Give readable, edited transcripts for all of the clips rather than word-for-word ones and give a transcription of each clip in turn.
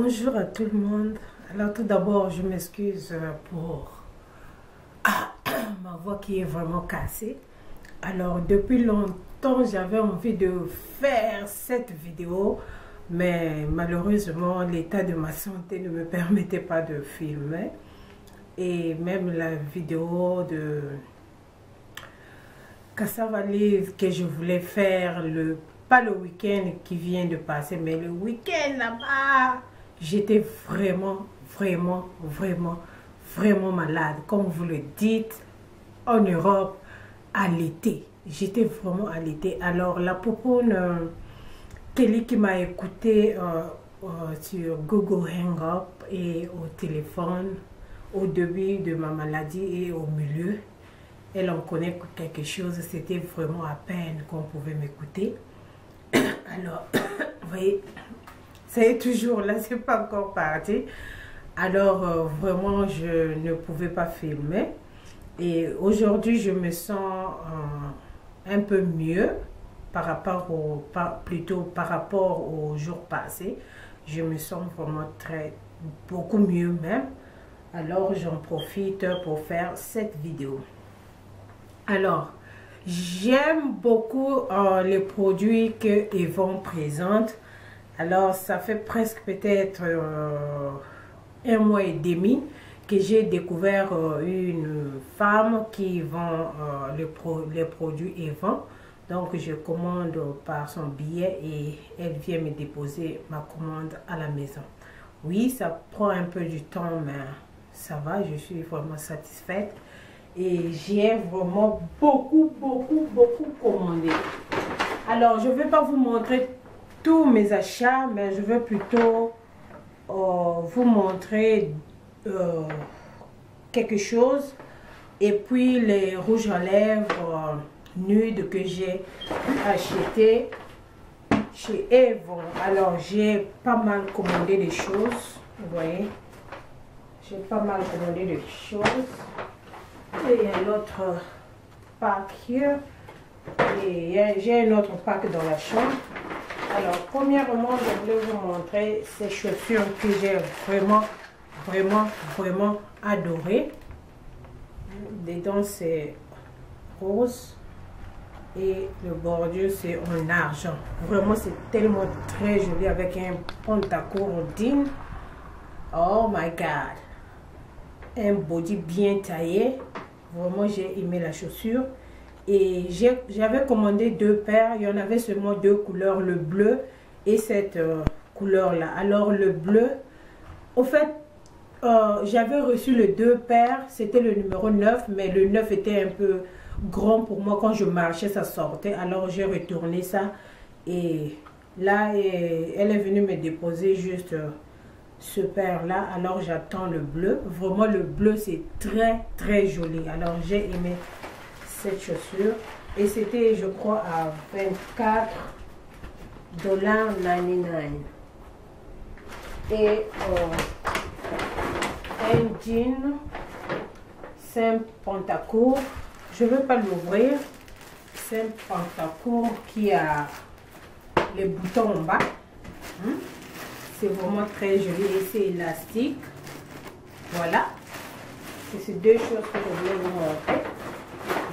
Bonjour à tout le monde. Alors tout d'abord, je m'excuse pour ma voix qui est vraiment cassée. Alors depuis longtemps, j'avais envie de faire cette vidéo, mais malheureusement, l'état de ma santé ne me permettait pas de filmer. Et même la vidéo de Cassava Livre que je voulais faire, pas le week-end qui vient de passer, mais le week-end là-bas, j'étais vraiment malade. Comme vous le dites, en Europe, à l'été. J'étais vraiment à l'été. Alors, la popone Kelly qui m'a écouté sur Google Hangout et au téléphone, au début de ma maladie et au milieu, elle en connaît quelque chose. C'était vraiment à peine qu'on pouvait m'écouter. Alors, vous voyez, c'est toujours là, c'est pas encore parti. Alors, vraiment, je ne pouvais pas filmer. Et aujourd'hui, je me sens un peu mieux par rapport plutôt par rapport au jour passé. Je me sens vraiment beaucoup mieux même. Alors, j'en profite pour faire cette vidéo. Alors, j'aime beaucoup les produits que Yvon présente. Alors, ça fait presque peut-être 1 mois et demi que j'ai découvert une femme qui vend les produits Yvon. Donc, je commande par son billet et elle vient me déposer ma commande à la maison. Oui, ça prend un peu du temps, mais ça va, je suis vraiment satisfaite. Et j'ai vraiment beaucoup commandé. Alors, je ne vais pas vous montrer tous mes achats, mais je vais plutôt vous montrer quelque chose. Et puis, les rouges à lèvres nudes que j'ai acheté chez Yvon. Alors, j'ai pas mal commandé des choses. Vous voyez, j'ai pas mal commandé des choses. Et il y a un autre pack here. Et j'ai un autre pack dans la chambre. Alors, premièrement, je voulais vous montrer ces chaussures que j'ai vraiment adorées. Dedans, c'est rose. Et le bordure, c'est en argent. Vraiment, c'est tellement très joli avec un pantacourt digne. Oh my God! Un body bien taillé. Vraiment, j'ai aimé la chaussure. Et j'avais commandé 2 paires. Il y en avait seulement 2 couleurs, le bleu et cette couleur-là. Alors, le bleu, au fait, j'avais reçu les 2 paires. C'était le numéro 9, mais le 9 était un peu grand pour moi. Quand je marchais, ça sortait. Alors, j'ai retourné ça. Et là, elle est venue me déposer juste ce paire-là. Alors, j'attends le bleu. Vraiment, le bleu, c'est très joli. Alors, j'ai aimé cette chaussure. Et c'était, je crois, à $24,99. Et un jean simple pantacourt. Je ne veux pas l'ouvrir. Simple pantacourt qui a les boutons en bas. C'est vraiment très joli et c'est élastique. Voilà. C'est 2 choses que je voulais vous montrer.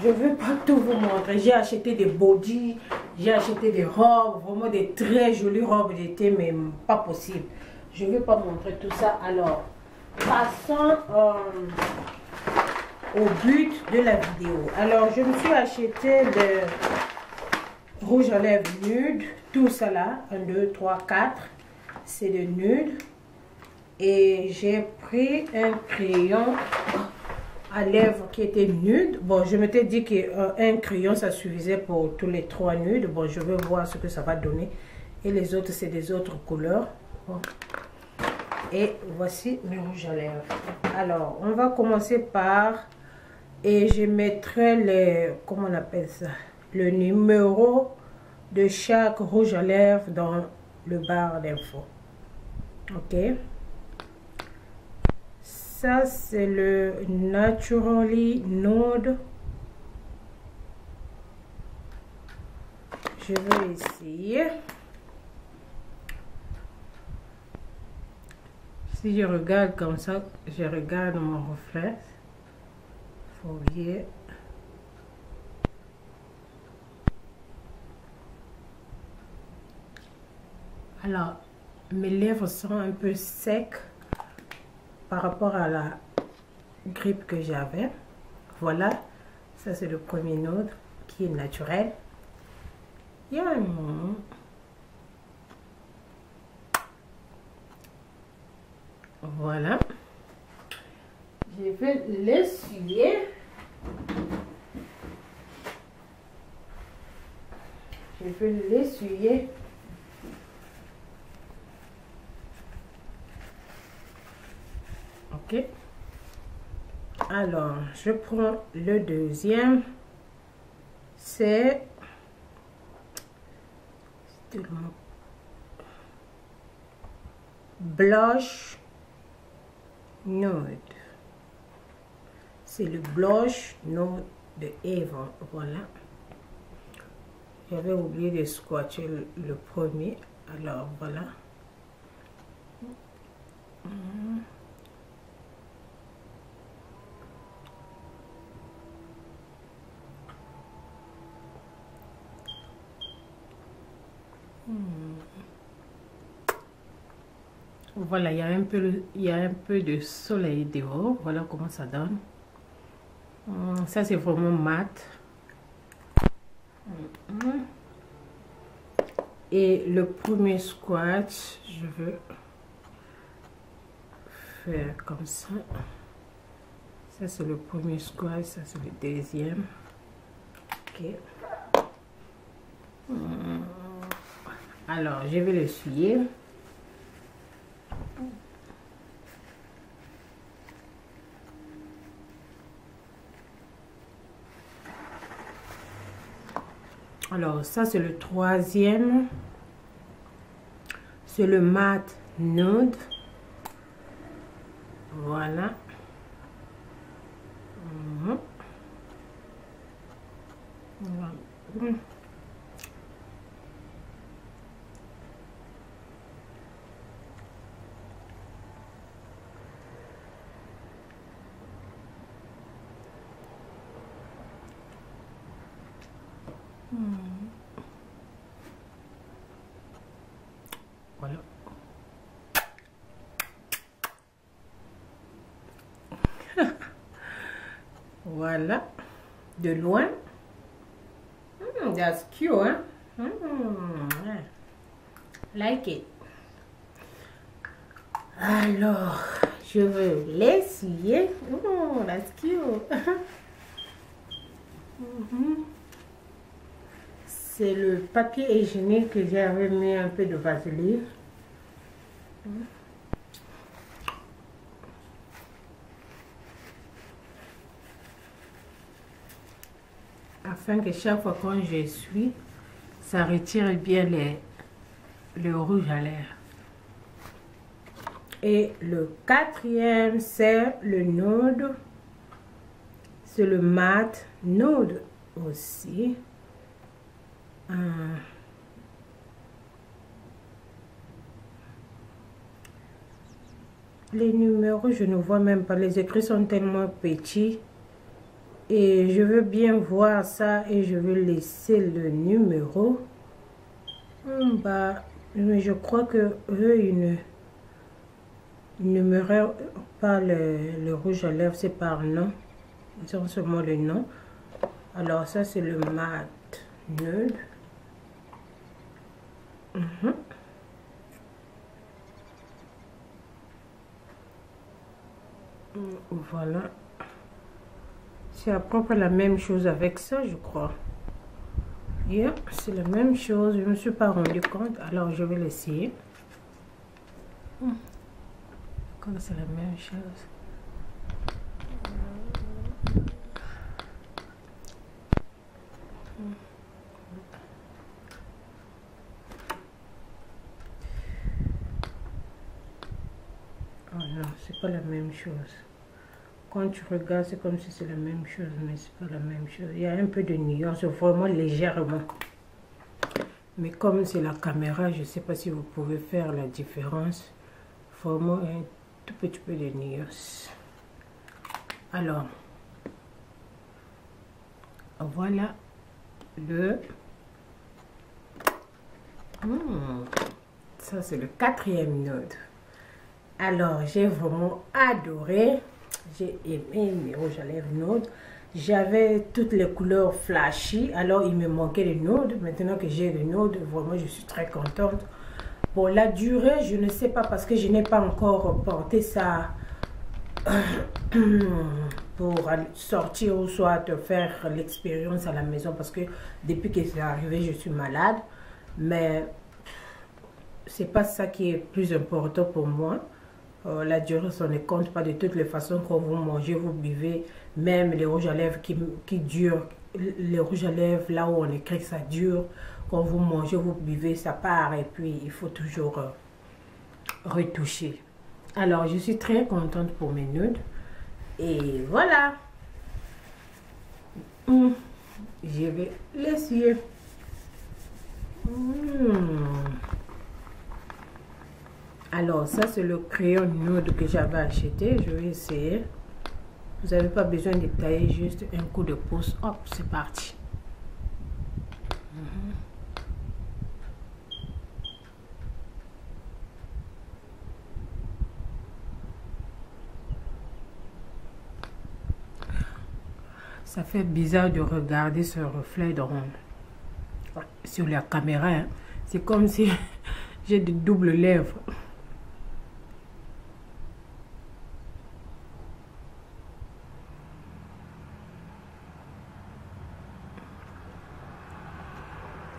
Je ne veux pas tout vous montrer. J'ai acheté des bodys, j'ai acheté des robes, vraiment des très jolies robes d'été, mais pas possible. Je ne vais pas montrer tout ça. Alors, passons au but de la vidéo. Alors, je me suis acheté le rouge à lèvres nude. Tout ça là, 1, 2, 3, 4. C'est le nude. Et j'ai pris un crayon à lèvres qui était nude. Bon, je m'étais dit qu'un crayon, ça suffisait pour tous les 3 nudes. Bon, je vais voir ce que ça va donner. Et les autres, c'est des autres couleurs. Bon. Et voici le rouge à lèvres. Alors, on va commencer par... Et je mettrai les... Comment on appelle ça? Le numéro de chaque rouge à lèvres dans le barre d'infos. Ok. Ça, c'est le Naturally Nude. Je vais essayer. Si je regarde comme ça, je regarde mon reflet. Faut oublier. Alors, mes lèvres sont un peu secs par rapport à la grippe que j'avais. Voilà, ça c'est le premier nude qui est naturel. Voilà. Je vais l'essuyer. Je vais l'essuyer. Ok. Alors, je prends le deuxième. C'est blush nude. C'est le blush nude de Avon. Voilà. J'avais oublié de swatcher le premier. Alors, voilà. Voilà, il y a un peu de soleil dehors. Voilà comment ça donne. Ça, c'est vraiment mat. Et le premier swatch, je veux faire comme ça. Ça, c'est le premier swatch. Ça, c'est le deuxième. Ok. Alors, je vais l'essuyer. Alors, ça, c'est le troisième. C'est le mat nude. Voilà. Voilà. Voilà. De loin. That's cute, hein? Like it. Alors, je veux l'essuyer. That's cute. C'est le papier hygiénique que j'avais mis un peu de vaseline. Afin que chaque fois quand je suis, ça retire bien le rouge à lèvres. Et le quatrième, c'est le nude. C'est le mat nude aussi. Les numéros, je ne vois même pas. Les écrits sont tellement petits. Et je veux bien voir ça et je veux laisser le numéro. Mais je crois que eux, ils ne numéraient pas le rouge à lèvres, c'est par nom. Ils ont seulement le nom. Alors ça, c'est le mat nude. Voilà. C'est à peu près la même chose avec ça, je crois. Yeah, c'est la même chose. Je ne me suis pas rendu compte. Alors, je vais l'essayer. Comme c'est la même chose. Oh non, c'est pas la même chose. Quand tu regardes, c'est comme si c'est la même chose, mais c'est pas la même chose. Il y a un peu de nuance, vraiment légèrement. Mais comme c'est la caméra, je ne sais pas si vous pouvez faire la différence. Vraiment un tout petit peu de nuance. Alors, voilà le... ça, c'est le 4e nude. Alors, j'ai vraiment adoré. J'ai aimé mes rouges à lèvres nude. J'avais toutes les couleurs flashy. Alors, il me manquait les nudes. Maintenant que j'ai les nudes, vraiment, je suis très contente. Pour la durée, je ne sais pas parce que je n'ai pas encore porté ça pour sortir ou soit faire l'expérience à la maison parce que depuis que c'est arrivé, je suis malade. Mais c'est pas ça qui est plus important pour moi. La durée, ça ne compte pas de toutes les façons. Quand vous mangez, vous buvez, même les rouges à lèvres qui durent, les rouges à lèvres, là où on écrit que ça dure, quand vous mangez, vous buvez, ça part et puis il faut toujours retoucher. Alors, je suis très contente pour mes nudes. Et voilà. Je vais l'essuyer. Alors, ça, c'est le crayon nude que j'avais acheté. Je vais essayer. Vous n'avez pas besoin de tailler, juste un coup de pouce. Hop, c'est parti. Ça fait bizarre de regarder ce reflet sur la caméra. Hein. C'est comme si j'ai de doubles lèvres.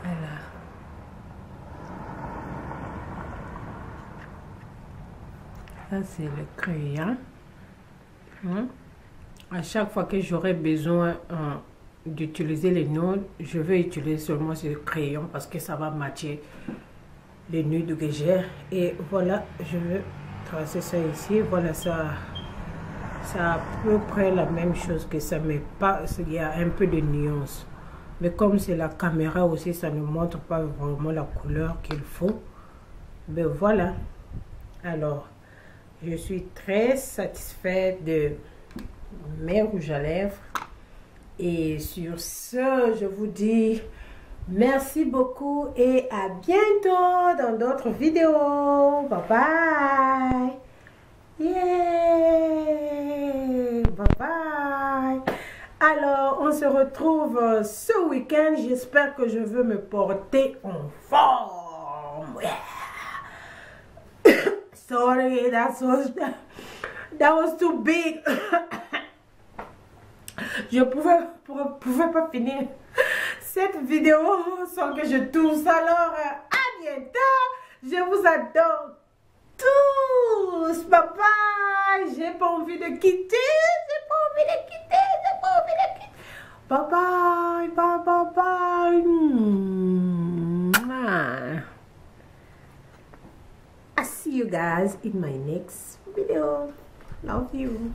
Voilà. Ça, c'est le crayon. À chaque fois que j'aurai besoin d'utiliser les nudes, je vais utiliser seulement ce crayon parce que ça va matcher les nudes que j'ai. Et voilà, je vais tracer ça ici. Voilà, ça à peu près la même chose que ça, mais pas, il y a un peu de nuance. Mais comme c'est la caméra aussi, ça ne montre pas vraiment la couleur qu'il faut. Mais voilà. Alors, je suis très satisfaite de mes rouges à lèvres. Et sur ce, je vous dis merci beaucoup et à bientôt dans d'autres vidéos. Bye bye. Yeah. Bye bye. Alors, on se retrouve ce week-end. J'espère que je veux me porter en forme. Yeah. Sorry, that was too big. Je pouvais pas finir cette vidéo sans que je tousse. Alors, à bientôt. Je vous adore tous. Bye bye. J'ai pas envie de quitter. Bye bye. Bye bye bye. I see you guys in my next video. Love you.